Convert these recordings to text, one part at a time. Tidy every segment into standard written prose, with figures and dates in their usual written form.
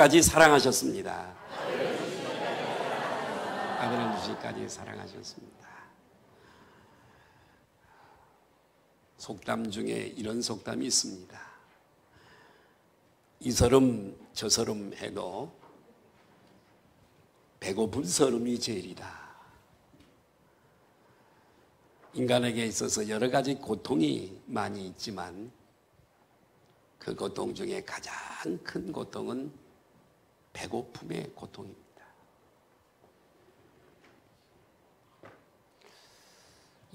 사랑하셨습니다. 아들을 주시기까지 사랑하셨습니다. 속담 중에 이런 속담이 있습니다. 이 서름 저 서름 해도 배고픈 서름이 제일이다. 인간에게 있어서 여러 가지 고통이 많이 있지만 그 고통 중에 가장 큰 고통은 배고픔의 고통입니다.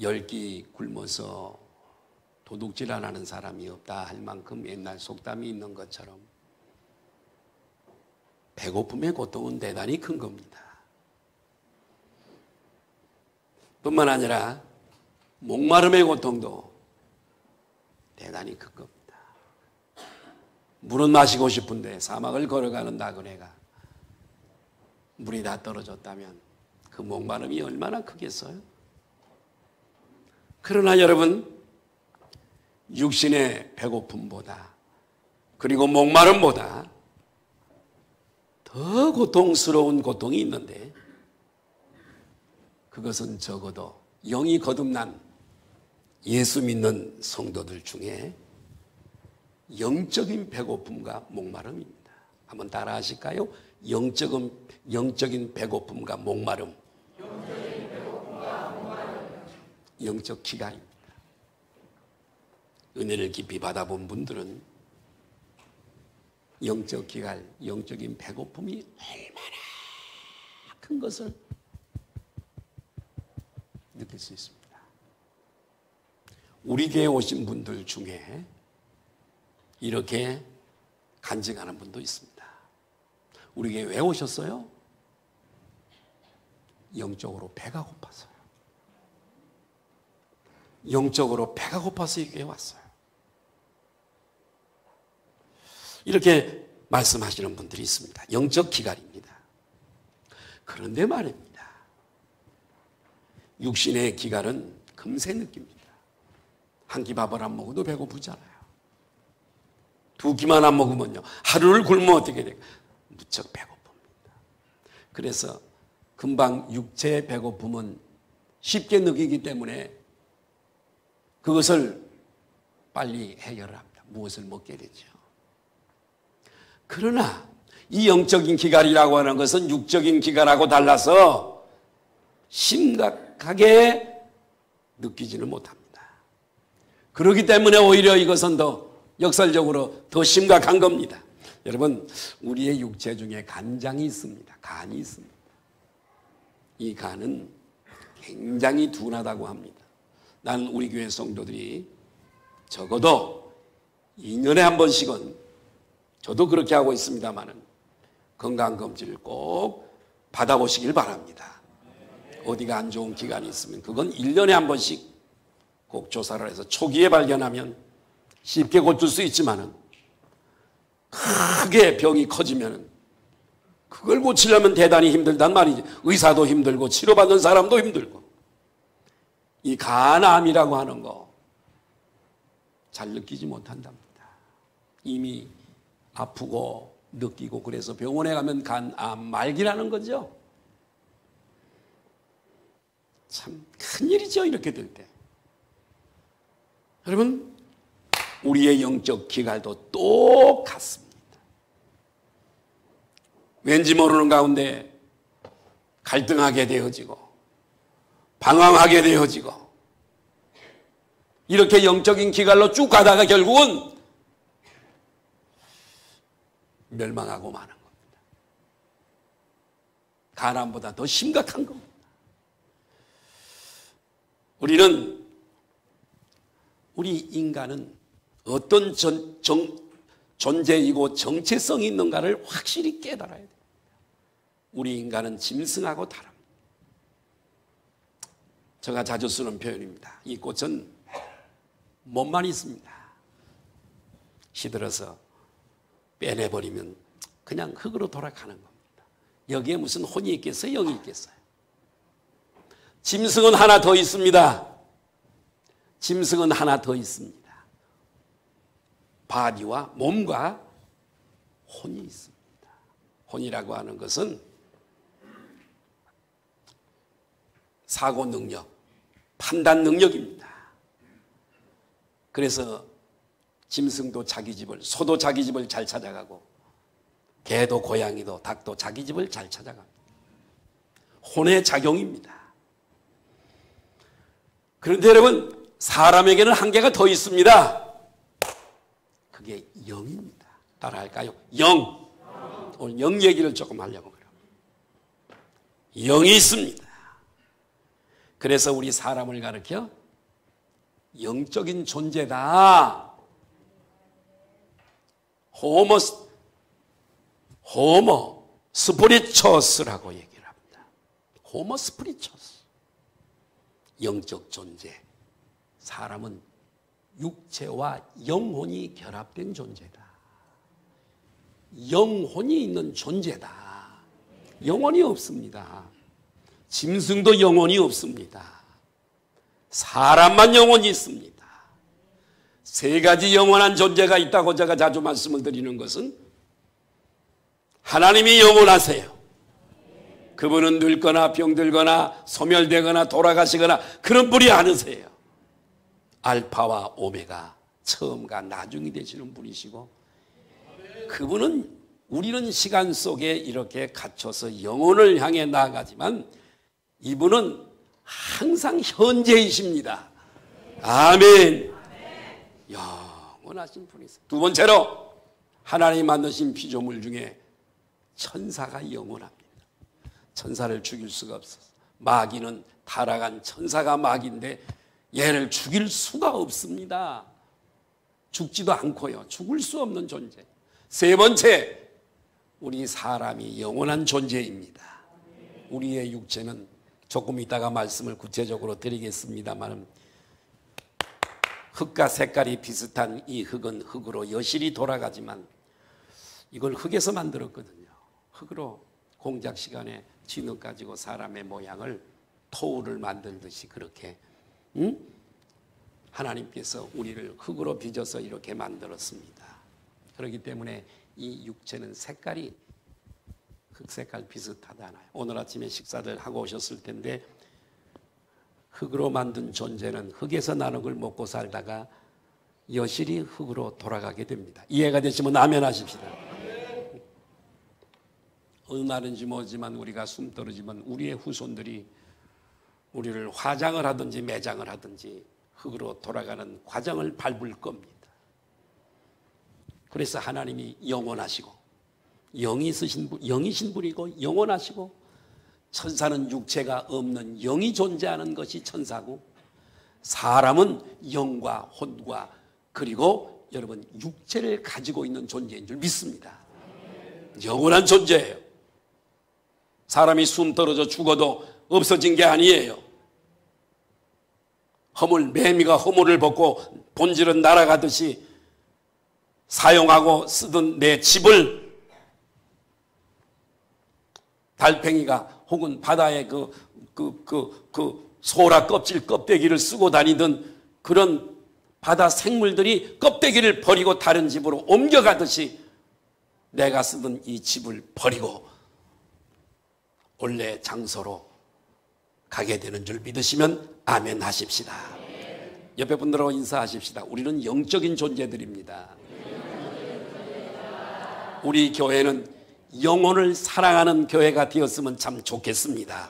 열 끼 굶어서 도둑질 안 하는 사람이 없다 할 만큼 옛날 속담이 있는 것처럼 배고픔의 고통은 대단히 큰 겁니다. 뿐만 아니라 목마름의 고통도 대단히 큰 겁니다. 물은 마시고 싶은데 사막을 걸어가는 나그네가 물이 다 떨어졌다면 그 목마름이 얼마나 크겠어요? 그러나 여러분, 육신의 배고픔보다 그리고 목마름보다 더 고통스러운 고통이 있는데 그것은 적어도 영이 거듭난 예수 믿는 성도들 중에 영적인 배고픔과 목마름입니다. 한번 따라 하실까요? 영적인 배고픔과 목마름. 영적 기갈입니다. 은혜를 깊이 받아본 분들은 영적 기갈, 영적인 배고픔이 얼마나 큰 것을 느낄 수 있습니다. 우리 교회에 오신 분들 중에 이렇게 간증하는 분도 있습니다. 우리 교회에 왜 오셨어요? 영적으로 배가 고파서요. 영적으로 배가 고파서 이 교회에 왔어요. 이렇게 말씀하시는 분들이 있습니다. 영적 기갈입니다. 그런데 말입니다. 육신의 기갈은 금세 느낍니다. 한 끼 밥을 안 먹어도 배고프잖아요. 두 끼만 안 먹으면요, 하루를 굶으면 어떻게 돼요? 무척 배고픕니다. 그래서 금방 육체의 배고픔은 쉽게 느끼기 때문에 그것을 빨리 해결을 합니다. 무엇을 먹게 되죠. 그러나 이 영적인 기갈이라고 하는 것은 육적인 기갈하고 달라서 심각하게 느끼지는 못합니다. 그렇기 때문에 오히려 이것은 더 역설적으로 더 심각한 겁니다. 여러분, 우리의 육체 중에 간장이 있습니다. 간이 있습니다. 이 간은 굉장히 둔하다고 합니다. 나는 우리 교회 성도들이 적어도 2년에 한 번씩은, 저도 그렇게 하고 있습니다만은, 건강검진을 꼭 받아보시길 바랍니다. 어디가 안 좋은 기간이 있으면 그건 1년에 한 번씩 꼭 조사를 해서 초기에 발견하면 쉽게 고칠 수 있지만은 크게 병이 커지면은 그걸 고치려면 대단히 힘들단 말이지. 의사도 힘들고 치료받는 사람도 힘들고. 이 간암이라고 하는 거 잘 느끼지 못한답니다. 이미 아프고 느끼고 그래서 병원에 가면 간암 말기라는 거죠. 참 큰일이죠, 이렇게 될 때. 여러분, 우리의 영적 기갈도 똑같습니다. 왠지 모르는 가운데 갈등하게 되어지고 방황하게 되어지고 이렇게 영적인 기갈로 쭉 가다가 결국은 멸망하고 마는 겁니다. 가난보다 더 심각한 겁니다. 우리 인간은 어떤 존재이고 정체성이 있는가를 확실히 깨달아야 됩니다. 우리 인간은 짐승하고 다릅니다. 제가 자주 쓰는 표현입니다. 이 꽃은 몸만 있습니다. 시들어서 빼내버리면 그냥 흙으로 돌아가는 겁니다. 여기에 무슨 혼이 있겠어요? 영이 있겠어요? 짐승은 하나 더 있습니다. 짐승은 하나 더 있습니다. 바디와 몸과 혼이 있습니다. 혼이라고 하는 것은 사고 능력, 판단 능력입니다. 그래서 짐승도 자기 집을, 소도 자기 집을 잘 찾아가고 개도 고양이도 닭도 자기 집을 잘 찾아갑니다. 혼의 작용입니다. 그런데 여러분, 사람에게는 한계가 더 있습니다. 그게 영입니다. 따라할까요? 영. 오늘 영 얘기를 조금 하려고 그래요. 영이 있습니다. 그래서 우리 사람을 가르쳐 영적인 존재다. 호모 스피리처스라고 얘기를 합니다. 호모 스피리처스. 영적 존재. 사람은 육체와 영혼이 결합된 존재다. 영혼이 있는 존재다. 영혼이 없습니다. 짐승도 영혼이 없습니다. 사람만 영혼이 있습니다. 세 가지 영원한 존재가 있다고 제가 자주 말씀을 드리는 것은 하나님이 영원하세요. 그분은 늙거나 병들거나 소멸되거나 돌아가시거나 그런 분이 아니세요. 알파와 오메가, 처음과 나중이 되시는 분이시고, 그분은 우리는 시간 속에 이렇게 갇혀서 영혼을 향해 나아가지만 이분은 항상 현재이십니다. 아멘. 영원하신 분이세요. 두 번째로 하나님 만드신 피조물 중에 천사가 영원합니다. 천사를 죽일 수가 없어서, 마귀는 타락한 천사가 마귀인데 얘를 죽일 수가 없습니다. 죽지도 않고요. 죽을 수 없는 존재. 세 번째, 우리 사람이 영원한 존재입니다. 우리의 육체는 조금 이따가 말씀을 구체적으로 드리겠습니다만, 흙과 색깔이 비슷한 이 흙은 흙으로 여실히 돌아가지만 이걸 흙에서 만들었거든요. 흙으로 공작 시간에 진흙 가지고 사람의 모양을 토우를 만들듯이 그렇게 하나님께서 우리를 흙으로 빚어서 이렇게 만들었습니다. 그렇기 때문에 이 육체는 색깔이 흑색깔 비슷하잖아요. 오늘 아침에 식사를 하고 오셨을 텐데 흙으로 만든 존재는 흙에서 나는 걸 먹고 살다가 여실히 흙으로 돌아가게 됩니다. 이해가 되시면 아멘 하십시다. 어느 날인지 모르지만 우리가 숨 떨어지면 우리의 후손들이 우리를 화장을 하든지 매장을 하든지 흙으로 돌아가는 과정을 밟을 겁니다. 그래서 하나님이 영원하시고 영이신 분이고 영원하시고, 천사는 육체가 없는 영이 존재하는 것이 천사고, 사람은 영과 혼과 그리고 여러분 육체를 가지고 있는 존재인 줄 믿습니다. 영원한 존재예요. 사람이 숨 떨어져 죽어도 없어진 게 아니에요. 매미가 허물을 벗고 본질은 날아가듯이 사용하고 쓰던 내 집을 달팽이가 혹은 바다의 소라 껍데기를 쓰고 다니던 그런 바다 생물들이 껍데기를 버리고 다른 집으로 옮겨가듯이 내가 쓰던 이 집을 버리고 원래 장소로 가게 되는 줄 믿으시면 아멘 하십시다. 옆에 분들하고 인사하십시다. 우리는 영적인 존재들입니다. 우리 교회는 영혼을 사랑하는 교회가 되었으면 참 좋겠습니다.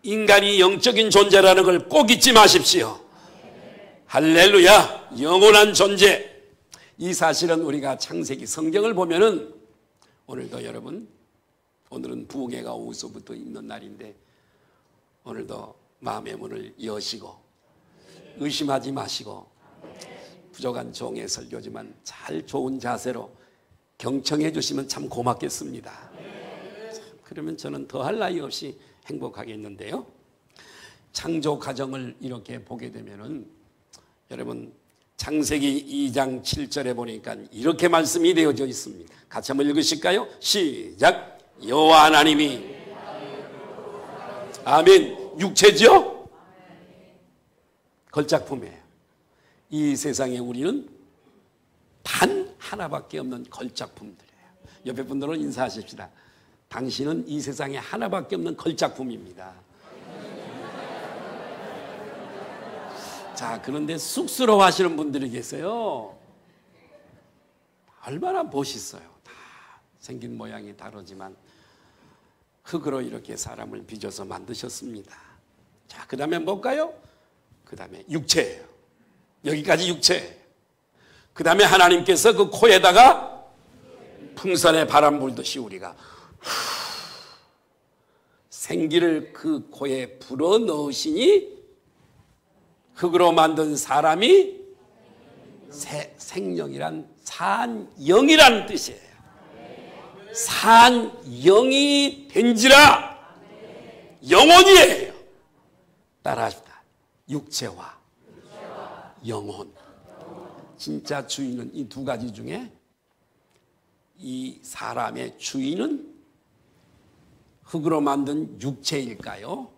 인간이 영적인 존재라는 걸 꼭 잊지 마십시오. 할렐루야. 영원한 존재. 이 사실은 우리가 창세기 성경을 보면은, 오늘도 여러분, 오늘은 부흥회가 오후서부터 있는 날인데 오늘도 마음의 문을 여시고 의심하지 마시고, 부족한 종의 설교지만 잘 좋은 자세로 경청해 주시면 참 고맙겠습니다. 그러면 저는 더할 나위 없이 행복하겠는데요. 창조 과정을 이렇게 보게 되면은 여러분, 창세기 2장 7절에 보니까 이렇게 말씀이 되어져 있습니다. 같이 한번 읽으실까요? 시작. 여호와 하나님이, 아멘, 육체죠? 걸작품이에요. 이 세상에 우리는 단 하나밖에 없는 걸작품들이에요. 옆에 분들은 인사하십시다. 당신은 이 세상에 하나밖에 없는 걸작품입니다. 자, 그런데 쑥스러워 하시는 분들이 계세요. 얼마나 멋있어요. 다 생긴 모양이 다르지만 흙으로 이렇게 사람을 빚어서 만드셨습니다. 자, 그 다음에 뭘까요? 그 다음에 육체예요. 여기까지 육체예요. 그 다음에 하나님께서 그 코에다가 풍선에 바람 불듯이 우리가 생기를 그 코에 불어 넣으시니 흙으로 만든 사람이 생명이란 산영이라는 뜻이에요. 산영이 된지라 영혼이에요. 따라합시다. 육체와 영혼. 진짜 주인은 이 두 가지 중에 이 사람의 주인은 흙으로 만든 육체일까요?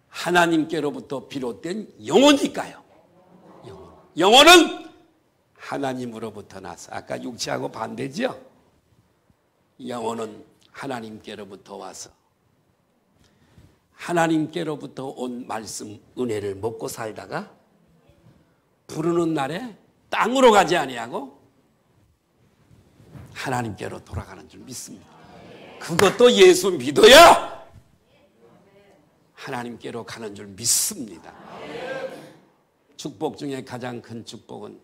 하나님께로부터 비롯된 영혼일까요? 영혼은 하나님으로부터 나서, 아까 육체하고 반대죠? 영혼은 하나님께로부터 와서 하나님께로부터 온 말씀 은혜를 먹고 살다가 부르는 날에 땅으로 가지 아니하고 하나님께로 돌아가는 줄 믿습니다. 그것도 예수 믿어야 하나님께로 가는 줄 믿습니다. 축복 중에 가장 큰 축복은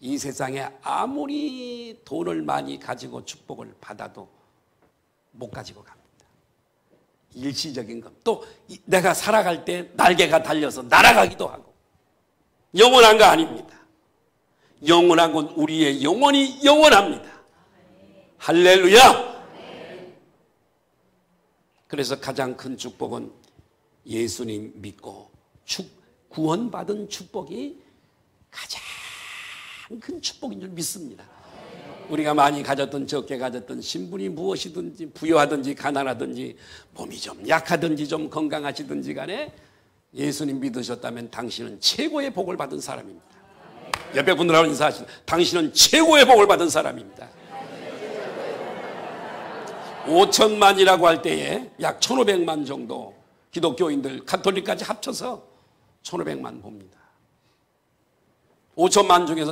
이 세상에 아무리 돈을 많이 가지고 축복을 받아도 못 가지고 갑니다. 일시적인 것. 또 내가 살아갈 때 날개가 달려서 날아가기도 하고 영원한 거 아닙니다. 영원한 건 우리의 영혼이 영원합니다. 할렐루야. 그래서 가장 큰 축복은 예수님 믿고 구원받은 축복이 가장 큰 축복인 줄 믿습니다. 우리가 많이 가졌든 적게 가졌든 신분이 무엇이든지 부유하든지 가난하든지 몸이 좀 약하든지 좀 건강하시든지 간에 예수님 믿으셨다면 당신은 최고의 복을 받은 사람입니다. 옆에 분들하고 인사하시죠. 당신은 최고의 복을 받은 사람입니다. 5천만이라고 할 때에 약 1,500만 정도 기독교인들, 가톨릭까지 합쳐서 1,500만 봅니다. 5천만 중에서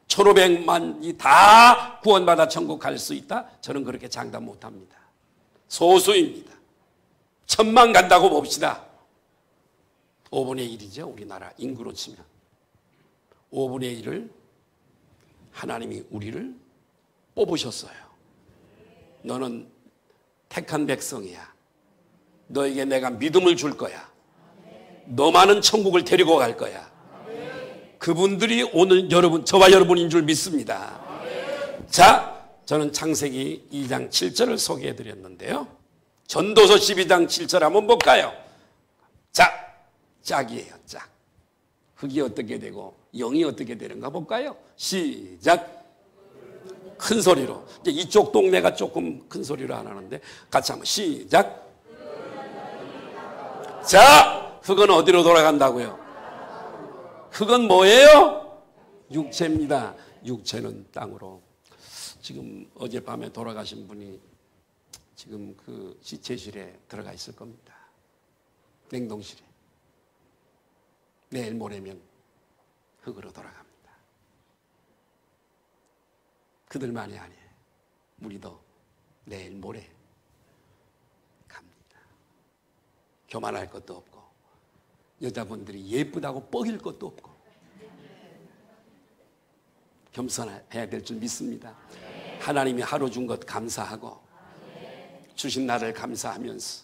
1,500만이 다 구원받아 천국 갈 수 있다? 저는 그렇게 장담 못합니다. 소수입니다. 1,000만 간다고 봅시다. 5분의 1이죠. 우리나라 인구로 치면. 5분의 1을 하나님이 우리를 뽑으셨어요. 너는 택한 백성이야. 너에게 내가 믿음을 줄 거야. 너만은 천국을 데리고 갈 거야. 그분들이 오늘 여러분, 저와 여러분인 줄 믿습니다. 자, 저는 창세기 2장 7절을 소개해 드렸는데요. 전도서 12장 7절 한번 볼까요? 자, 짝이에요. 짝. 흙이 어떻게 되고 영이 어떻게 되는가 볼까요? 시작. 큰 소리로. 이제 이쪽 동네가 조금 큰 소리로 안 하는데 같이 한번 시작. 자, 흙은 어디로 돌아간다고요? 흙은 뭐예요? 육체입니다. 육체는 땅으로. 지금 어젯밤에 돌아가신 분이 지금 그 시체실에 들어가 있을 겁니다. 냉동실에. 내일 모레면 흙으로 돌아갑니다. 그들만이 아니에요. 우리도 내일 모레 갑니다. 교만할 것도 없고 여자분들이 예쁘다고 뻐길 것도 없고 겸손해야 될 줄 믿습니다. 하나님이 하루 준 것 감사하고 주신 나를 감사하면서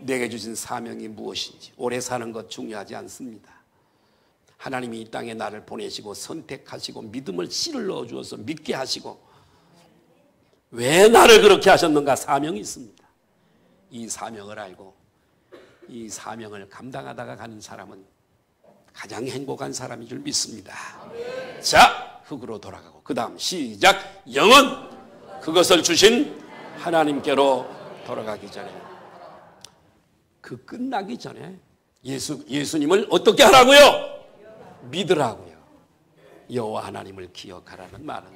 내게 주신 사명이 무엇인지 오래 사는 것 중요하지 않습니다. 하나님이 이 땅에 나를 보내시고 선택하시고 믿음을 씨를 넣어주어서 믿게 하시고 왜 나를 그렇게 하셨는가 사명이 있습니다. 이 사명을 알고 이 사명을 감당하다가 가는 사람은 가장 행복한 사람인 줄 믿습니다. 자, 흙으로 돌아가고 그 다음 시작. 영은 그것을 주신 하나님께로 돌아가기 전에 그 끝나기 전에 예수님을 어떻게 하라고요? 믿으라고요. 여호와 하나님을 기억하라는 말은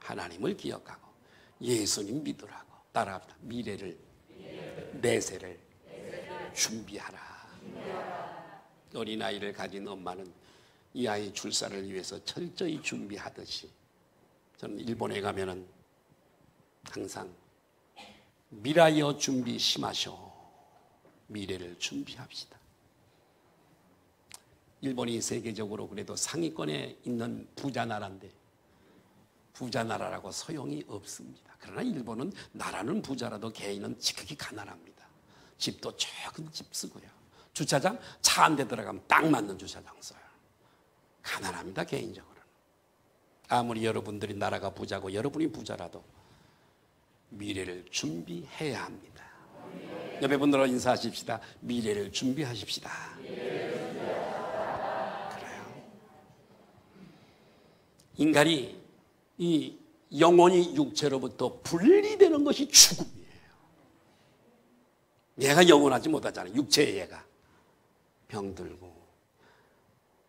하나님을 기억하고 예수님 믿으라고. 따라합니다. 미래를, 내세를 준비하라. 어린아이를 가진 엄마는 이 아이 출산을 위해서 철저히 준비하듯이 저는 일본에 가면은 항상 미라여 준비 심하쇼. 미래를 준비합시다. 일본이 세계적으로 그래도 상위권에 있는 부자 나라인데 부자 나라라고 소용이 없습니다. 그러나 일본은 나라는 부자라도 개인은 지극히 가난합니다. 집도 작은 집 쓰고요. 주차장 차 한 대 들어가면 딱 맞는 주차장 써요. 가난합니다, 개인적으로는. 아무리 여러분들이 나라가 부자고 여러분이 부자라도 미래를 준비해야 합니다. 옆에 분들과 인사하십시다. 미래를 준비하십시다. 그래요. 인간이 이 영혼이 육체로부터 분리되는 것이 죽음이에요. 얘가 영원하지 못하잖아요. 육체의 얘가. 병들고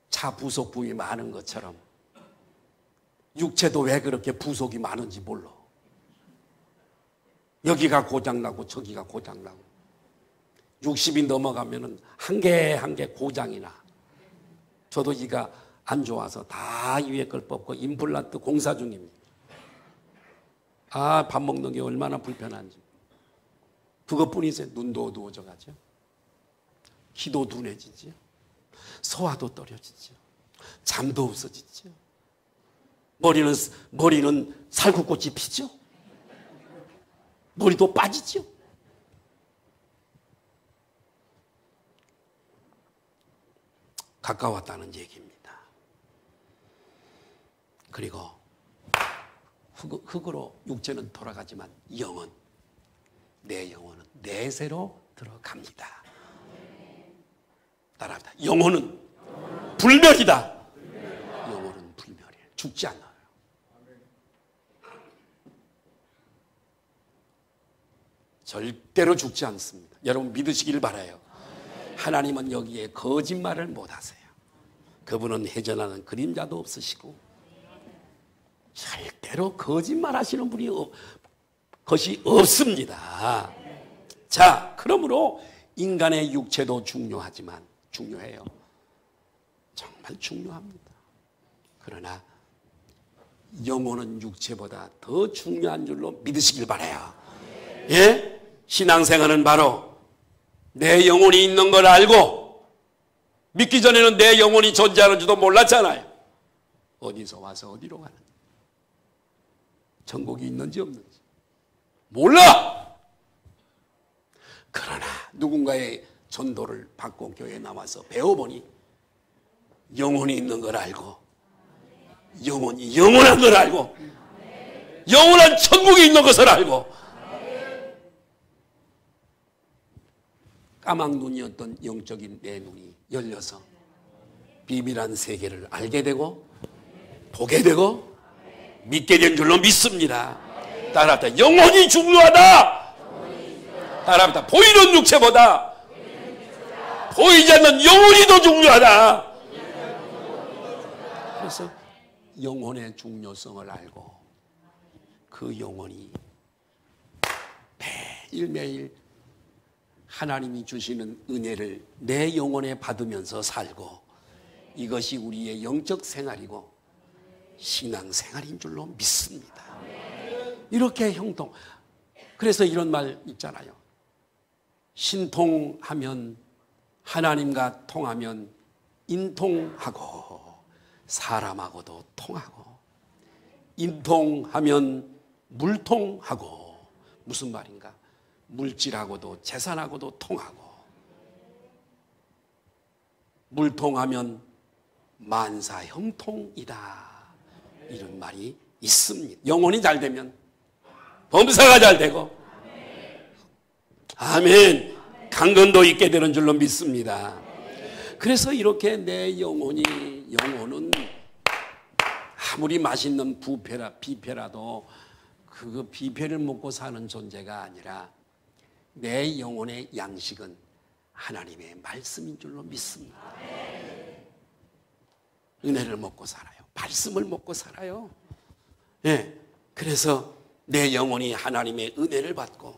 차 부속 부위 많은 것처럼 육체도 왜 그렇게 부속이 많은지 몰라. 여기가 고장나고 저기가 고장나고 60이 넘어가면은 한 개 한 개 고장이 나. 저도 이가 안 좋아서 다 위에 걸 뽑고 임플란트 공사 중입니다. 아, 밥 먹는 게 얼마나 불편한지. 그것뿐이세요. 눈도 어두워져 가죠. 기도 둔해지죠. 소화도 떨어지죠. 잠도 없어지죠. 머리는 살구꽃이 피죠. 머리도 빠지죠. 가까웠다는 얘기입니다. 그리고 흙으로 육체는 돌아가지만 내 영혼은 내세로 들어갑니다. 따라합니다. 영혼은 불멸이다. 영혼은 불멸이에요. 죽지 않아요. 절대로 죽지 않습니다. 여러분 믿으시길 바라요. 하나님은 여기에 거짓말을 못하세요. 그분은 해전하는 그림자도 없으시고 절대로 거짓말하시는 분이 것이 없습니다. 자, 그러므로 인간의 육체도 중요해요. 정말 중요합니다. 그러나 영혼은 육체보다 더 중요한 줄로 믿으시길 바라요. 예? 신앙생활은 바로 내 영혼이 있는 걸 알고 믿기 전에는 내 영혼이 존재하는 줄도 몰랐잖아요. 어디서 와서 어디로 가는지, 천국이 있는지 없는지 몰라. 그러나 누군가의 전도를 받고 교회에 나와서 배워보니 영혼이 있는 걸 알고 영혼이 영원한 걸 알고 영원한 천국이 있는 것을 알고 까막눈이었던 영적인 내 눈이 열려서 비밀한 세계를 알게 되고 보게 되고 믿게 된 줄로 믿습니다. 따라합니다. 영혼이 중요하다. 따라합니다. 보이는 육체보다 보이지 않는 영혼이 더 중요하다. 그래서 영혼의 중요성을 알고 그 영혼이 매일매일 하나님이 주시는 은혜를 내 영혼에 받으면서 살고 이것이 우리의 영적 생활이고 신앙 생활인 줄로 믿습니다. 이렇게 형통. 그래서 이런 말 있잖아요. 신통하면 하나님과 통하면 인통하고 사람하고도 통하고 인통하면 물통하고 무슨 말인가? 물질하고도 재산하고도 통하고 물통하면 만사형통이다. 이런 말이 있습니다. 영혼이 잘 되면 범사가 잘 되고 아멘. 강건도 있게 되는 줄로 믿습니다. 그래서 이렇게 내 영혼은 아무리 맛있는 비페라도 그 비페를 먹고 사는 존재가 아니라 내 영혼의 양식은 하나님의 말씀인 줄로 믿습니다. 은혜를 먹고 살아요. 말씀을 먹고 살아요. 예. 그래서 내 영혼이 하나님의 은혜를 받고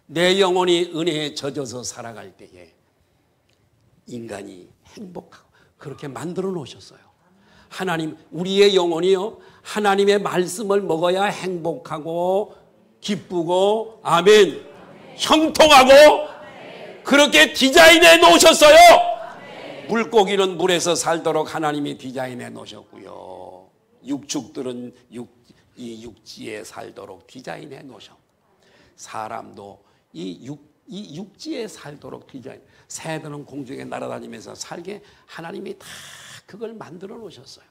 내 영혼이 은혜에 젖어서 살아갈 때에 인간이 행복하고 그렇게 만들어 놓으셨어요. 하나님, 우리의 영혼이요, 하나님의 말씀을 먹어야 행복하고 기쁘고, 아멘, 형통하고, 그렇게 디자인해 놓으셨어요. 물고기는 물에서 살도록 하나님이 디자인해 놓으셨고요. 육축들은 이 육지에 살도록 디자인해 놓으셨고, 사람도 이 육지에 살도록 디자인, 새들은 공중에 날아다니면서 살게 하나님이 다 그걸 만들어 놓으셨어요.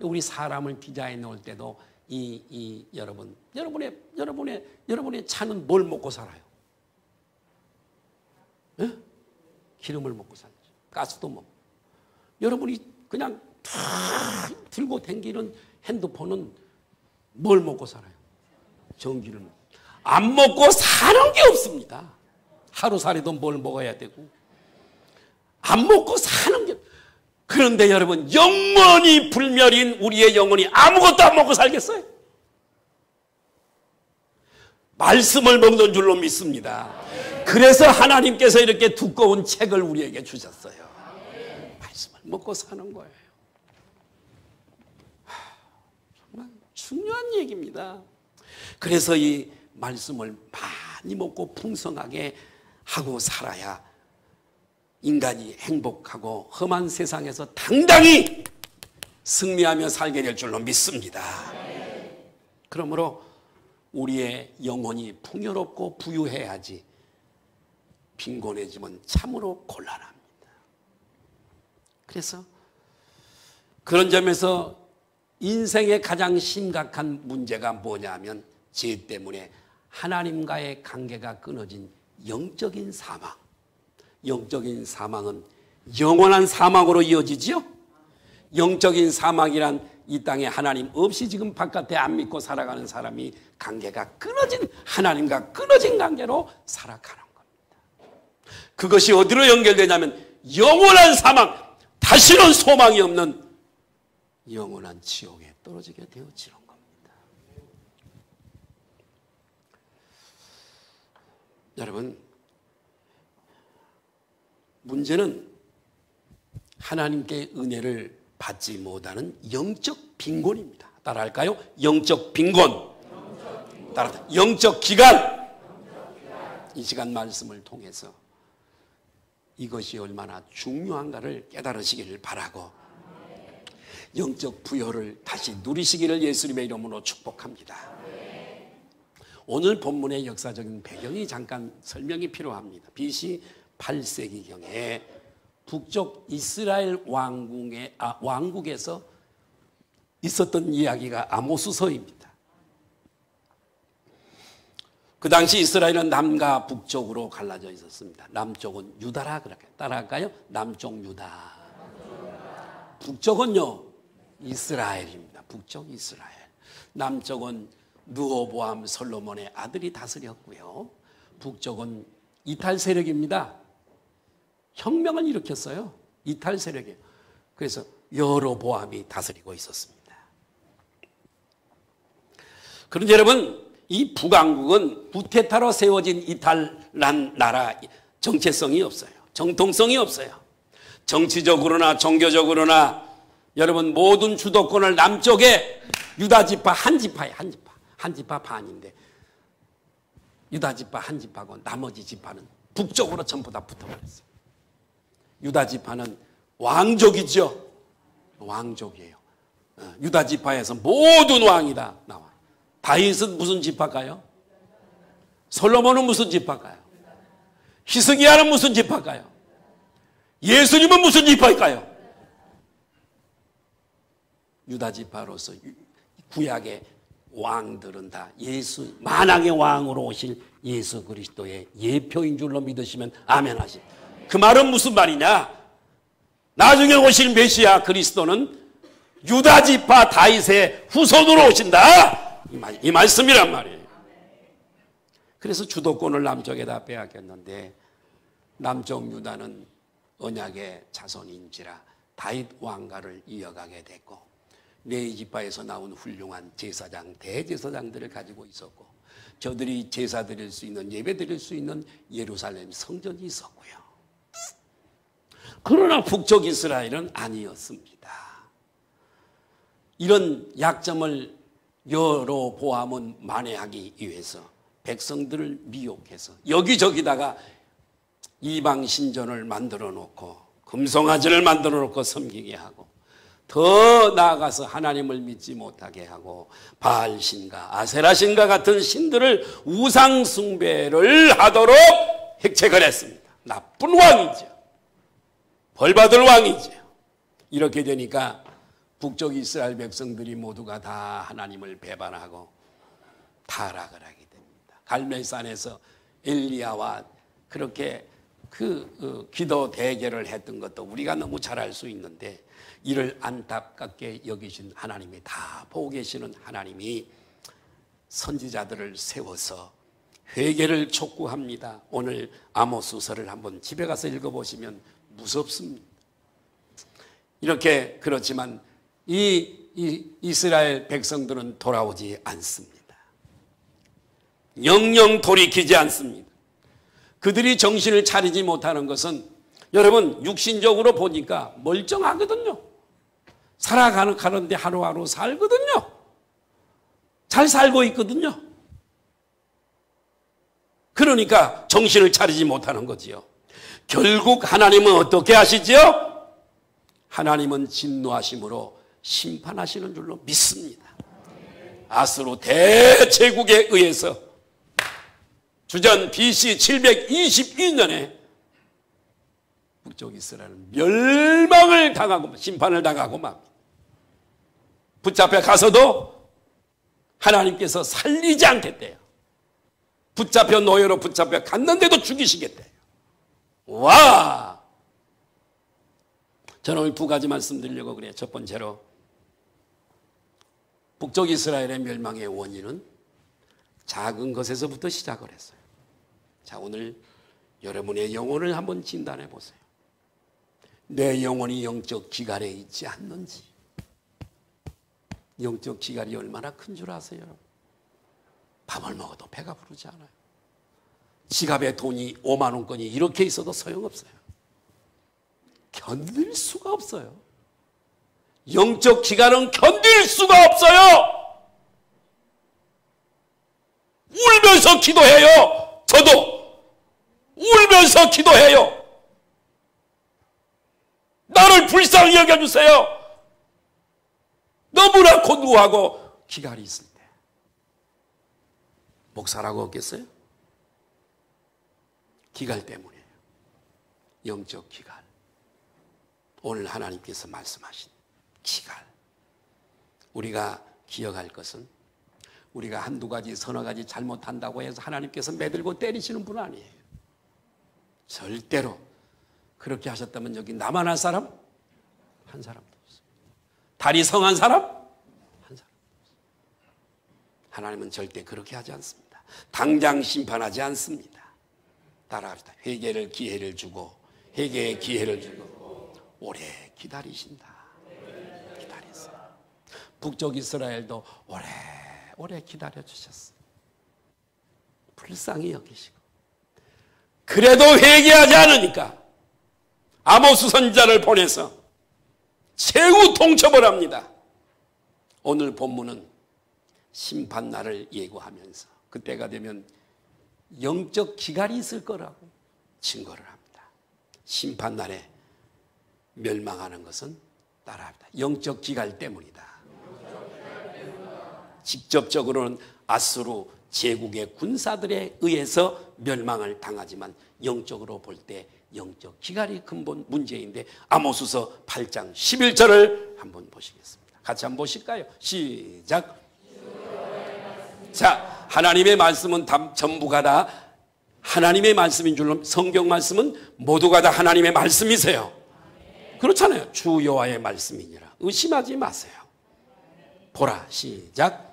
우리 사람을 디자인해 놓을 때도 여러분의 차는 뭘 먹고 살아요? 에? 기름을 먹고 살죠. 가스도 먹고. 여러분이 그냥 다 들고 다니는 핸드폰은 뭘 먹고 살아요? 전기를. 안 먹고 사는 게 없습니다. 하루살이도 뭘 먹어야 되고. 안 먹고 사는 게. 그런데 여러분, 영원히 불멸인 우리의 영혼이 아무것도 안 먹고 살겠어요? 말씀을 먹는 줄로 믿습니다. 그래서 하나님께서 이렇게 두꺼운 책을 우리에게 주셨어요. 말씀을 먹고 사는 거예요. 정말 중요한 얘기입니다. 그래서 이 말씀을 많이 먹고 풍성하게 하고 살아야 인간이 행복하고 험한 세상에서 당당히 승리하며 살게 될 줄로 믿습니다. 그러므로 우리의 영혼이 풍요롭고 부유해야지 빈곤해지면 참으로 곤란합니다. 그래서 그런 점에서 인생의 가장 심각한 문제가 뭐냐면 죄 때문에 하나님과의 관계가 끊어진 영적인 사망. 영적인 사망은 영원한 사망으로 이어지지요. 영적인 사망이란 이 땅에 하나님 없이 지금 바깥에 안 믿고 살아가는 사람이 관계가 끊어진, 하나님과 끊어진 관계로 살아가는 겁니다. 그것이 어디로 연결되냐면 영원한 사망, 다시는 소망이 없는 영원한 지옥에 떨어지게 되어지는 겁니다. 여러분, 문제는 하나님께 은혜를 받지 못하는 영적 빈곤입니다. 따라할까요? 영적 빈곤. 따라 영적 기간. 이 시간 말씀을 통해서 이것이 얼마나 중요한가를 깨달으시기를 바라고 영적 부여를 다시 누리시기를 예수님의 이름으로 축복합니다. 오늘 본문의 역사적인 배경이 잠깐 설명이 필요합니다. BC 8세기경에 북쪽 이스라엘 왕국에서 있었던 이야기가 아모스서입니다. 그 당시 이스라엘은 남과 북쪽으로 갈라져 있었습니다. 남쪽은 유다라 그렇게 따라할까요? 남쪽 유다. 북쪽은요 이스라엘입니다. 북쪽 이스라엘. 남쪽은 르호보암 솔로몬의 아들이 다스렸고요. 북쪽은 이탈 세력입니다. 혁명을 일으켰어요. 이탈 세력이에요. 그래서 여로보암이 다스리고 있었습니다. 그런데 여러분, 이 북왕국은 구테타로 세워진 이탈란 나라 정체성이 없어요. 정통성이 없어요. 정치적으로나 종교적으로나 여러분 모든 주도권을 남쪽에 유다 지파 한 지파예요. 한 지파 반인데 유다 지파 한 지파고 나머지 지파는 북쪽으로 전부 다 붙어버렸어요. 유다 지파는 왕족이죠. 왕족이에요. 유다 지파에서 모든 왕이 다 나와요. 다윗은 무슨 지파일까요? 솔로몬은 무슨 지파일까요? 히스기야는 무슨 지파일까요? 예수님은 무슨 지파일까요? 유다 지파로서 구약의 왕들은 다 예수, 만왕의 왕으로 오실 예수 그리스도의 예표인 줄로 믿으시면 아멘 하십니다. 그 말은 무슨 말이냐? 나중에 오실 메시아 그리스도는 유다 지파 다윗의 후손으로 오신다. 이 말씀이란 말이에요. 그래서 주도권을 남쪽에다 빼앗겼는데 남쪽 유다는 언약의 자손인지라 다윗 왕가를 이어가게 됐고 레위 지파에서 나온 훌륭한 제사장, 대제사장들을 가지고 있었고 저들이 제사 드릴 수 있는, 예배 드릴 수 있는 예루살렘 성전이 있었고요. 그러나 북쪽 이스라엘은 아니었습니다. 이런 약점을 여로보암은 만회하기 위해서 백성들을 미혹해서 여기저기다가 이방 신전을 만들어 놓고 금송아지를 만들어 놓고 섬기게 하고 더 나아가서 하나님을 믿지 못하게 하고 바알신과 아세라신과 같은 신들을 우상 숭배를 하도록 획책을 했습니다. 나쁜 왕이죠. 벌받을 왕이죠. 이렇게 되니까 북쪽 이스라엘 백성들이 모두가 다 하나님을 배반하고 타락을 하게 됩니다. 갈멜산에서 엘리야와 그렇게 기도 대결을 했던 것도 우리가 너무 잘 알 수 있는데 이를 안타깝게 여기신 하나님이, 다 보고 계시는 하나님이 선지자들을 세워서 회개를 촉구합니다. 오늘 아모스서를 한번 집에 가서 읽어보시면 무섭습니다. 이렇게 그렇지만 이스라엘 백성들은 돌아오지 않습니다. 영영 돌이키지 않습니다. 그들이 정신을 차리지 못하는 것은 여러분 육신적으로 보니까 멀쩡하거든요. 살아가는데 하루하루 살거든요. 잘 살고 있거든요. 그러니까 정신을 차리지 못하는 거지요. 결국 하나님은 어떻게 하시지요? 하나님은 진노하심으로 심판하시는 줄로 믿습니다. 아스로 대제국에 의해서 주전 BC 722년에 북쪽 이스라엘은 멸망을 당하고 심판을 당하고 맙니다. 붙잡혀 가서도 하나님께서 살리지 않겠대요. 붙잡혀 노예로 붙잡혀 갔는데도 죽이시겠대요. 와! 저는 오늘 두 가지 말씀드리려고 그래요. 첫 번째로 북쪽 이스라엘의 멸망의 원인은 작은 것에서부터 시작을 했어요. 자, 오늘 여러분의 영혼을 한번 진단해 보세요. 내 영혼이 영적 기갈에 있지 않는지. 영적 기갈이 얼마나 큰 줄 아세요? 밥을 먹어도 배가 부르지 않아요. 지갑에 돈이 5만 원권이 이렇게 있어도 소용없어요. 견딜 수가 없어요. 영적 기갈은 견딜 수가 없어요. 울면서 기도해요. 저도 울면서 기도해요. 나를 불쌍히 여겨주세요. 너무나 고뇌하고 기갈이 있을 때 목사라고 없겠어요? 기갈 때문이에요. 영적 기갈. 오늘 하나님께서 말씀하신 기갈. 우리가 기억할 것은 우리가 한두 가지 서너 가지 잘못한다고 해서 하나님께서 매들고 때리시는 분 아니에요. 절대로 그렇게 하셨다면 여기 나만 한 사람? 한 사람도 없습니다. 다리 성한 사람? 한 사람도 없습니다. 하나님은 절대 그렇게 하지 않습니다. 당장 심판하지 않습니다. 따라합시다. 회개를 기회를 주고 회개의 기회를 주고 오래 기다리신다. 기다렸어요. 북쪽 이스라엘도 오래 기다려주셨어요. 불쌍히 여기시고 그래도 회개하지 않으니까 아모스 선지자를 보내서 최후 통첩을 합니다. 오늘 본문은 심판날을 예고하면서 그때가 되면 영적 기갈이 있을 거라고 증거를 합니다. 심판날에 멸망하는 것은 따라합니다. 영적 기갈 때문이다. 직접적으로는 아수르 제국의 군사들에 의해서 멸망을 당하지만 영적으로 볼 때 영적 기갈이 근본 문제인데 아모스서 8장 11절을 한번 보시겠습니다. 같이 한번 보실까요? 시작. 자, 하나님의 말씀은 전부가 다 하나님의 말씀인 줄로 성경 말씀은 모두가 다 하나님의 말씀이세요. 그렇잖아요. 주 여호와의 말씀이니라. 의심하지 마세요. 보라, 시작.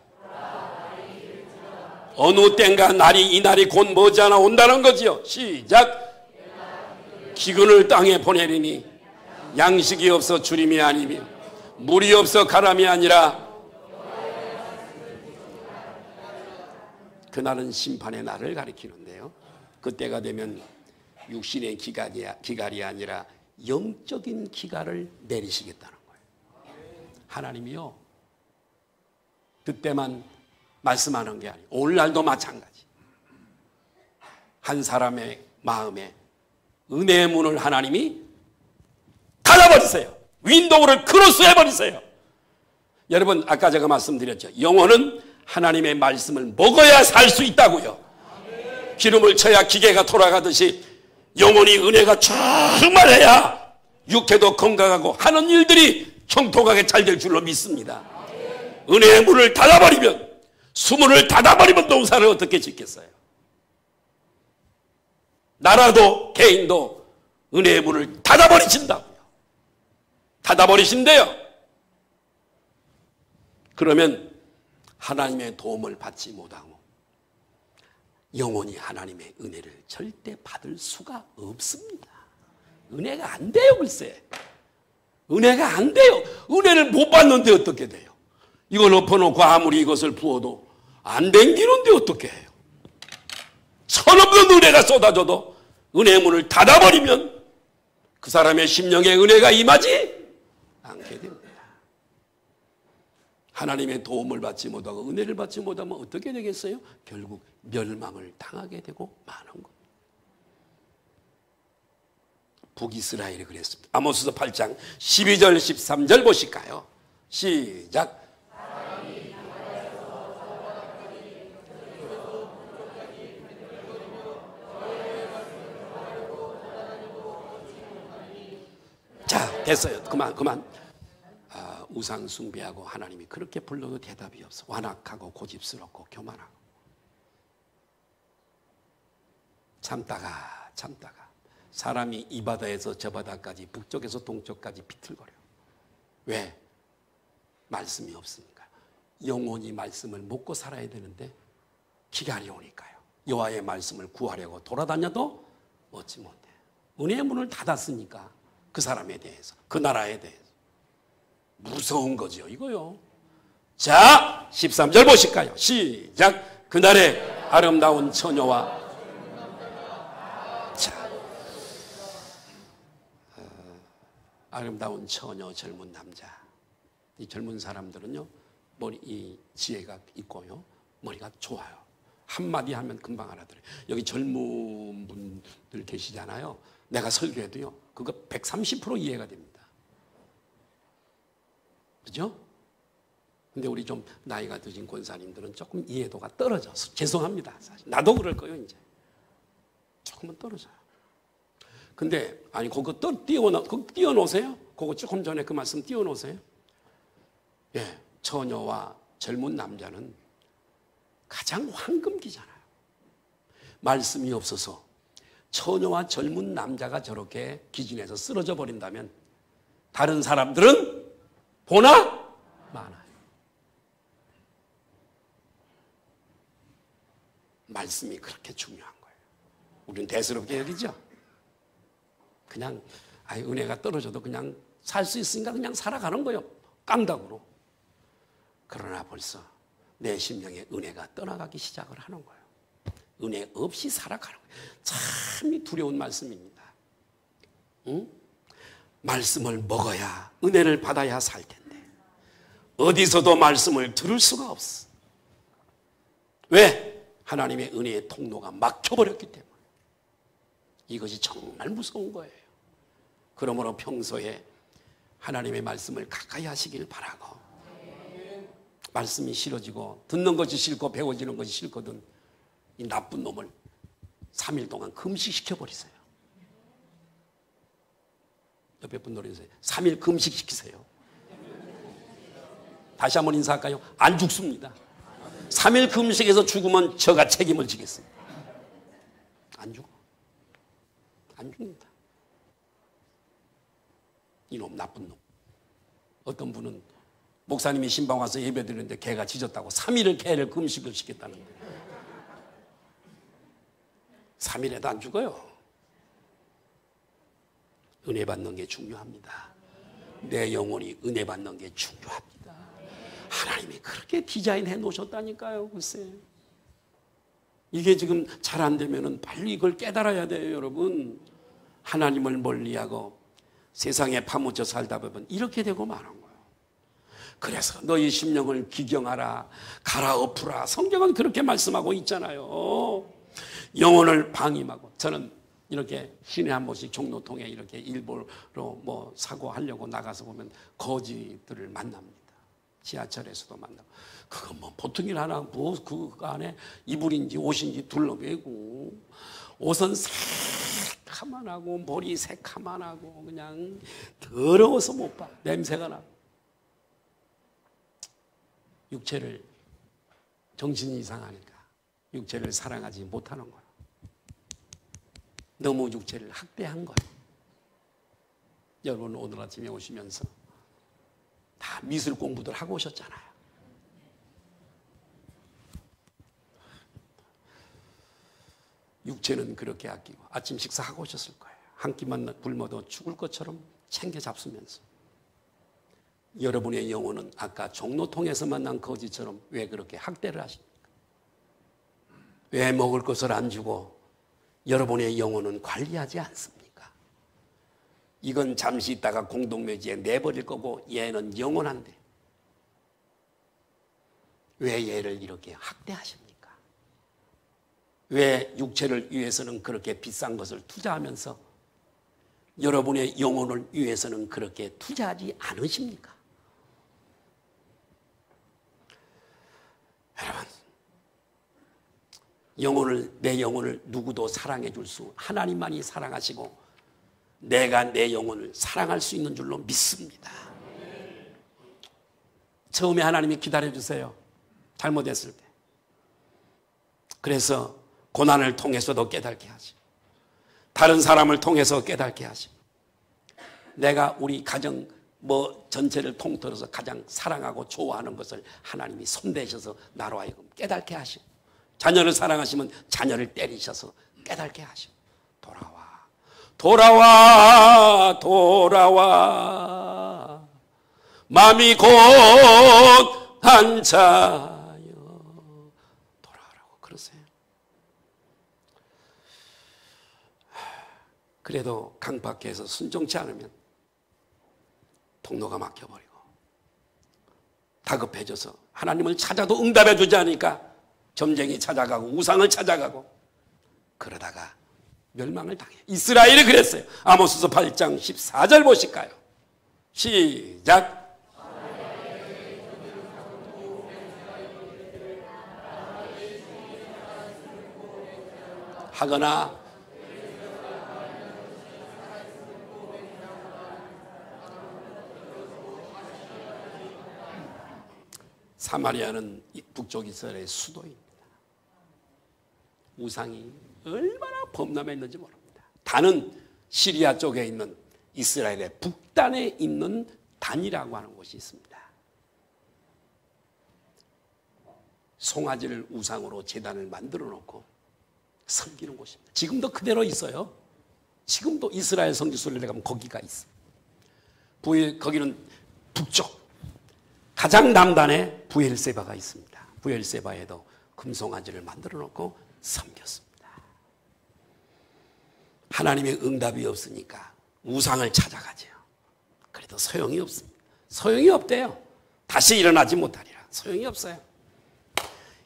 어느 때인가 날이 이 날이 곧 머지않아 온다는 거지요. 시작. 기근을 땅에 보내리니 양식이 없어 주림이 아니며 물이 없어 가람이 아니라 그날은 심판의 날을 가리키는데요. 그때가 되면 육신의 기갈이 아니라 영적인 기갈을 내리시겠다는 거예요. 하나님이요, 그때만 말씀하는 게 아니에요. 오늘날도 마찬가지. 한 사람의 마음에 은혜의 문을 하나님이 닫아버리세요. 윈도우를 크로스해버리세요. 여러분, 아까 제가 말씀드렸죠. 영혼은 하나님의 말씀을 먹어야 살 수 있다고요. 기름을 쳐야 기계가 돌아가듯이 영혼이 은혜가 충만해야 육체도 건강하고 하는 일들이 형통하게 잘 될 줄로 믿습니다. 은혜의 문을 닫아버리면, 수문을 닫아버리면 농사를 어떻게 짓겠어요? 나라도 개인도 은혜의 문을 닫아버리신다고요. 닫아버리신대요. 그러면 하나님의 도움을 받지 못하고 영원히 하나님의 은혜를 절대 받을 수가 없습니다. 은혜가 안 돼요, 글쎄. 은혜가 안 돼요. 은혜를 못 받는데 어떻게 돼요? 이걸 엎어놓고 아무리 이것을 부어도 안 댕기는데 어떻게 해요? 천없는 은혜가 쏟아져도 은혜의 문을 닫아버리면 그 사람의 심령에 은혜가 임하지 않게 됩니다. 하나님의 도움을 받지 못하고 은혜를 받지 못하면 어떻게 되겠어요? 결국 멸망을 당하게 되고 마는 겁니다. 북이스라엘이 그랬습니다. 아모스서 8장 12절 13절 보실까요? 시작. 자, 됐어요. 그만. 우상 숭배하고 하나님이 그렇게 불러도 대답이 없어. 완악하고 고집스럽고 교만하고. 참다가 사람이 이 바다에서 저 바다까지, 북쪽에서 동쪽까지 비틀거려. 왜? 말씀이 없으니까. 영원히 말씀을 먹고 살아야 되는데 기갈이 오니까요. 여호와의 말씀을 구하려고 돌아다녀도 얻지 못해. 은혜의 문을 닫았으니까 그 사람에 대해서, 그 나라에 대해서. 무서운 거죠, 이거요. 자, 13절 보실까요? 시작. 그날의 아름다운 처녀와, 자, 아름다운 처녀, 젊은 남자. 이 젊은 사람들은요, 머리, 이 지혜가 있고요, 머리가 좋아요. 한마디 하면 금방 알아들어요. 여기 젊은 분들 계시잖아요. 내가 설교해도요, 그거 130% 이해가 됩니다. 그죠? 근데 우리 좀 나이가 드신 권사님들은 조금 이해도가 떨어져서 죄송합니다. 사실 나도 그럴 거예요. 이제 조금은 떨어져요. 근데 아니 그거 띄워놓으세요. 그거 조금 전에 그 말씀 띄워놓으세요. 예, 처녀와 젊은 남자는 가장 황금기잖아요. 말씀이 없어서 처녀와 젊은 남자가 저렇게 기진해서 쓰러져 버린다면 다른 사람들은 보나 마나요. 말씀이 그렇게 중요한 거예요. 우리는 대수롭게 여기죠. 그냥 은혜가 떨어져도 그냥 살 수 있으니까 그냥 살아가는 거예요. 깡다구로. 그러나 벌써 내 심령에 은혜가 떠나가기 시작을 하는 거예요. 은혜 없이 살아가는 거예요. 참 두려운 말씀입니다. 응? 말씀을 먹어야 은혜를 받아야 살 텐데 어디서도 말씀을 들을 수가 없어. 왜? 하나님의 은혜의 통로가 막혀버렸기 때문에. 이것이 정말 무서운 거예요. 그러므로 평소에 하나님의 말씀을 가까이 하시길 바라고, 말씀이 싫어지고 듣는 것이 싫고 배워지는 것이 싫거든 이 나쁜 놈을 3일 동안 금식시켜버리세요. 옆에 분 노래해주세요. 3일 금식시키세요. 다시 한번 인사할까요? 안 죽습니다. 3일 금식에서 죽으면 저가 책임을 지겠습니다. 안 죽어. 안 죽는다. 이놈, 나쁜 놈. 어떤 분은 목사님이 신방 와서 예배 드리는데 개가 짖었다고 3일을 개를 금식을 시켰다는데 3일에도 안 죽어요. 은혜 받는 게 중요합니다. 내 영혼이 은혜 받는 게 중요합니다. 하나님이 그렇게 디자인해 놓으셨다니까요. 글쎄. 이게 지금 잘 안 되면은 빨리 이걸 깨달아야 돼요, 여러분. 하나님을 멀리하고 세상에 파묻혀 살다 보면 이렇게 되고 마는 거예요. 그래서 너희 심령을 기경하라, 갈아엎으라. 성경은 그렇게 말씀하고 있잖아요. 영혼을 방임하고. 저는 이렇게 신에 한 번씩 종로통에 이렇게 일부러 뭐 사고하려고 나가서 보면 거지들을 만납니다. 지하철에서도 만나고. 그건 뭐 보통 일 하나, 뭐 그 안에 이불인지 옷인지 둘러매고, 옷은 새카만 하고, 머리 새카만 하고, 그냥 더러워서 못 봐. 냄새가 나고. 육체를, 정신이 이상하니까 육체를 사랑하지 못하는 거예요. 너무 육체를 학대한 거예요. 여러분 오늘 아침에 오시면서 다 미술 공부들 하고 오셨잖아요. 육체는 그렇게 아끼고 아침 식사하고 오셨을 거예요. 한 끼만 굶어도 죽을 것처럼 챙겨 잡수면서. 여러분의 영혼은 아까 종로통에서 만난 거지처럼 왜 그렇게 학대를 하십니까? 왜 먹을 것을 안 주고 여러분의 영혼은 관리하지 않습니까? 이건 잠시 있다가 공동묘지에 내버릴 거고 얘는 영원한데 왜 얘를 이렇게 학대하십니까? 왜 육체를 위해서는 그렇게 비싼 것을 투자하면서 여러분의 영혼을 위해서는 그렇게 투자하지 않으십니까? 여러분, 내 영혼을 누구도 사랑해 줄 수, 하나님만이 사랑하시고 내가 내 영혼을 사랑할 수 있는 줄로 믿습니다. 처음에 하나님이 기다려주세요. 잘못했을 때. 그래서 고난을 통해서도 깨닫게 하시고 다른 사람을 통해서 깨닫게 하시고 내가 우리 가정 전체를 통틀어서 가장 사랑하고 좋아하는 것을 하나님이 손대셔서 나로 하여금 깨닫게 하시고 자녀를 사랑하시면 자녀를 때리셔서 깨닫게 하시고 돌아와 마음이 곧한 자여 돌아오라고 그러세요. 그래도 강박해서 순종치 않으면 통로가 막혀버리고 다급해져서 하나님을 찾아도 응답해 주지 않으니까 점쟁이 찾아가고 우상을 찾아가고 그러다가 멸망을 당해. 이스라엘이 그랬어요. 아모스서 8장 14절 보실까요? 시작. 하거나 사마리아는 북쪽 이스라엘의 수도입니다. 우상이 얼마나 범람했는지 모릅니다. 단은 시리아 쪽에 있는 이스라엘의 북단에 있는 단이라고 하는 곳이 있습니다. 송아지를 우상으로 제단을 만들어 놓고 섬기는 곳입니다. 지금도 그대로 있어요. 지금도 이스라엘 성지순례에 가면 거기가 있어요. 거기는 북쪽 가장 남단에 부엘세바가 있습니다. 부엘세바에도 금송아지를 만들어 놓고 섬겼습니다. 하나님의 응답이 없으니까 우상을 찾아가죠. 그래도 소용이 없습니다. 소용이 없대요. 다시 일어나지 못하리라. 소용이 없어요.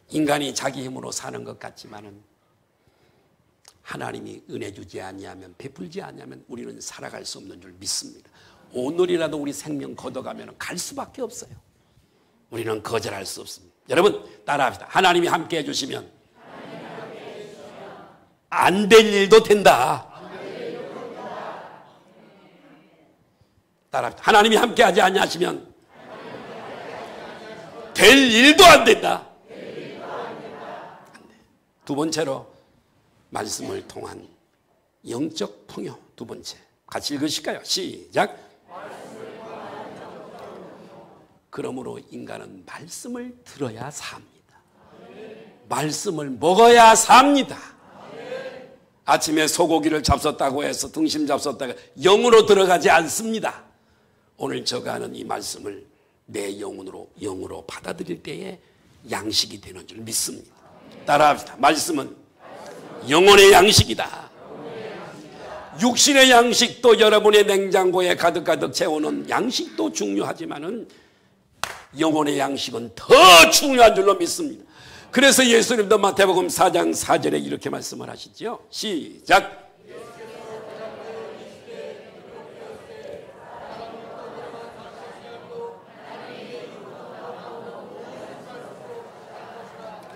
인간이 자기 힘으로 사는 것 같지만은 하나님이 은혜 주지 아니하면 베풀지 아니하면 우리는 살아갈 수 없는 줄 믿습니다. 오늘이라도 우리 생명 걷어가면 갈 수밖에 없어요. 우리는 거절할 수 없습니다. 여러분 따라합시다. 하나님이 함께 해주시면 안 될 일도 된다. 따라합시다. 하나님이 함께 하지 아니하시면 될 일도 안 된다. 안 돼. 두 번째로 말씀을 통한 영적 풍요. 두 번째 같이 읽으실까요? 시작. 그러므로 인간은 말씀을 들어야 삽니다. 말씀을 먹어야 삽니다. 아침에 소고기를 잡섰다고 해서 등심 잡섰다가 영으로 들어가지 않습니다. 오늘 제가 하는 이 말씀을 내 영으로 받아들일 때에 양식이 되는 줄 믿습니다. 따라합시다. 말씀은 영혼의 양식이다. 육신의 양식도 여러분의 냉장고에 가득가득 채우는 양식도 중요하지만은 영혼의 양식은 더 중요한 줄로 믿습니다. 그래서 예수님도 마태복음 4장 4절에 이렇게 말씀을 하시죠. 시작.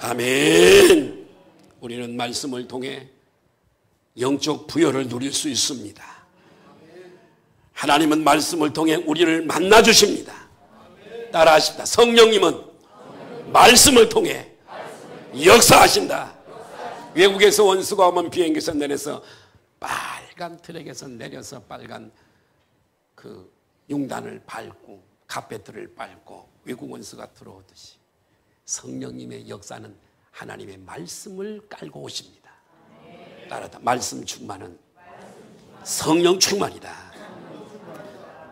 아멘. 우리는 말씀을 통해 영적 부여를 누릴 수 있습니다. 하나님은 말씀을 통해 우리를 만나주십니다. 따라하십니다. 성령님은 말씀을 통해 역사하신다. 외국에서 원수가 오면 비행기에서 내려서 빨간 트랙에서 내려서 빨간 그 융단을 밟고 카페트를 밟고 외국 원수가 들어오듯이 성령님의 역사는 하나님의 말씀을 깔고 오십니다. 따라다 말씀 충만은 성령 충만이다.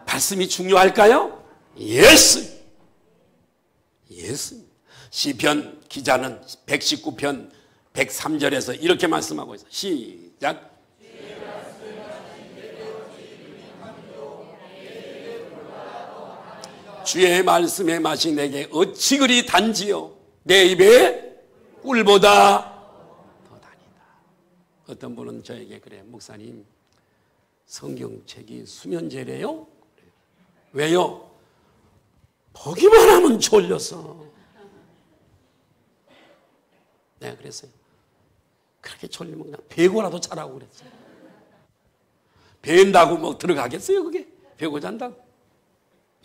말씀이 중요할까요? 예스. 시편 기자는 119편 103절에서 이렇게 말씀하고 있어요. 시작. 주의 말씀의 맛이 내게 어찌 그리 단지요 내 입에 꿀보다 더 다니다. 어떤 분은 저에게 그래, 목사님 성경책이 수면제래요? 왜요? 보기만 하면 졸려서. 내가 그랬어요. 그렇게 졸리면 그냥 배고라도 자라고 그랬어요. 벤다고 뭐 들어가겠어요 그게? 배고 잔다고?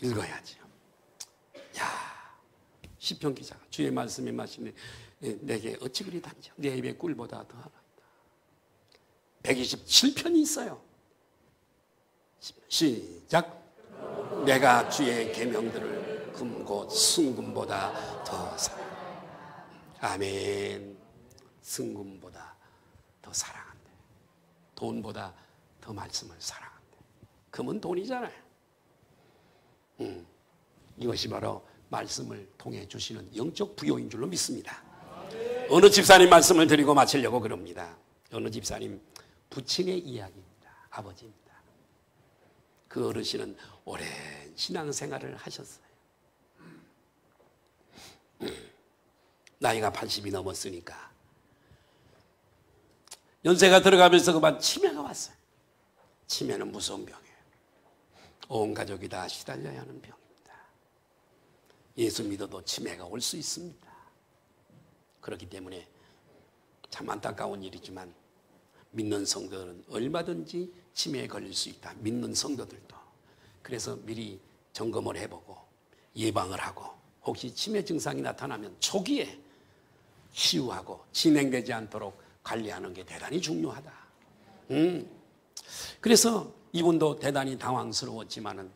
읽어야지요. 야, 시편 기자가 주의 말씀의 맛이 내게 어찌 그리 단지 내 입의 꿀보다 더하다. 127편이 있어요. 시작. 내가 주의 계명들을 금곧 순금보다 더 사랑한다. 아멘. 승금보다 더 사랑한대. 돈보다 더 말씀을 사랑한대. 금은 돈이잖아요. 이것이 바로 말씀을 통해 주시는 영적 부요인 줄로 믿습니다. 어느 집사님 말씀을 드리고 마치려고 그럽니다. 어느 집사님 부친의 이야기입니다. 아버지입니다. 그 어르신은 오랜 신앙생활을 하셨어요. 나이가 80이 넘었으니까 연세가 들어가면서 그만 치매가 왔어요. 치매는 무서운 병이에요. 온 가족이 다 시달려야 하는 병입니다. 예수 믿어도 치매가 올 수 있습니다. 그렇기 때문에 참 안타까운 일이지만 믿는 성도들은 얼마든지 치매에 걸릴 수 있다. 믿는 성도들도. 그래서 미리 점검을 해보고 예방을 하고 혹시 치매 증상이 나타나면 초기에 치유하고 진행되지 않도록 관리하는 게 대단히 중요하다. 그래서 이분도 대단히 당황스러웠지만은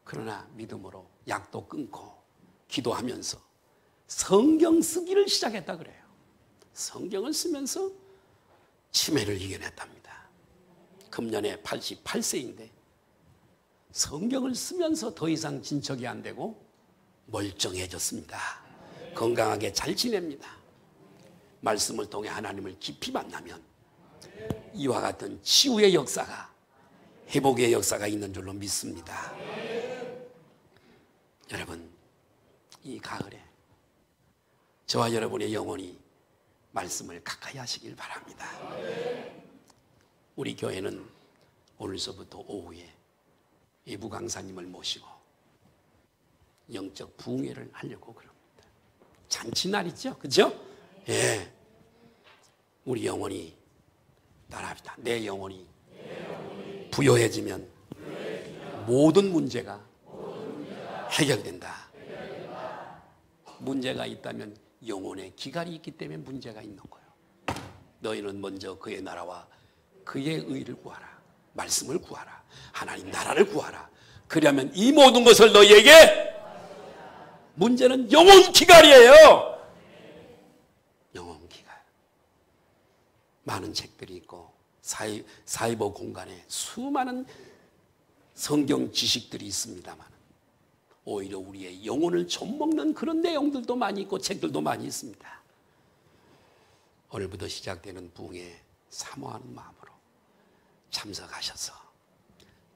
그러나 믿음으로 약도 끊고 기도하면서 성경 쓰기를 시작했다 그래요. 성경을 쓰면서 치매를 이겨냈답니다. 금년에 88세인데 성경을 쓰면서 더 이상 진척이 안 되고 멀쩡해졌습니다. 건강하게 잘 지냅니다. 말씀을 통해 하나님을 깊이 만나면 이와 같은 치유의 역사가, 회복의 역사가 있는 줄로 믿습니다. 여러분, 이 가을에 저와 여러분의 영혼이 말씀을 가까이 하시길 바랍니다. 우리 교회는 오늘서부터 오후에 예부 강사님을 모시고 영적 부흥회를 하려고 그럽니다. 잔치날 있죠? 그죠? 예. 우리 영혼이 따라합시다. 내 영혼이 부요해지면 모든 문제가 해결된다. 문제가 있다면 영혼의 기갈이 있기 때문에 문제가 있는 거예요. 너희는 먼저 그의 나라와 그의 의를 구하라. 말씀을 구하라. 하나님 나라를 구하라. 그러면 이 모든 것을 너희에게. 문제는 영혼 기갈이에요. 영혼 기갈. 많은 책들이 있고 사이버 공간에 수많은 성경 지식들이 있습니다만 오히려 우리의 영혼을 좀먹는 그런 내용들도 많이 있고 책들도 많이 있습니다. 오늘부터 시작되는 부흥에 사모하는 마음으로 참석하셔서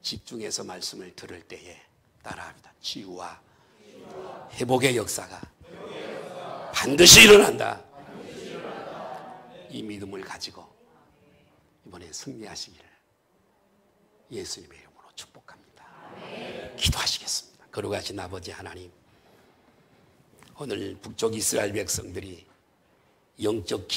집중해서 말씀을 들을 때에 따라합니다. 치유와 회복의 역사가 반드시 일어난다. 이 믿음을 가지고 이번에 승리하시기를 예수님의 이름으로 축복합니다. 기도하시겠습니다. 거룩하신 아버지 하나님, 오늘 북쪽 이스라엘 백성들이 영적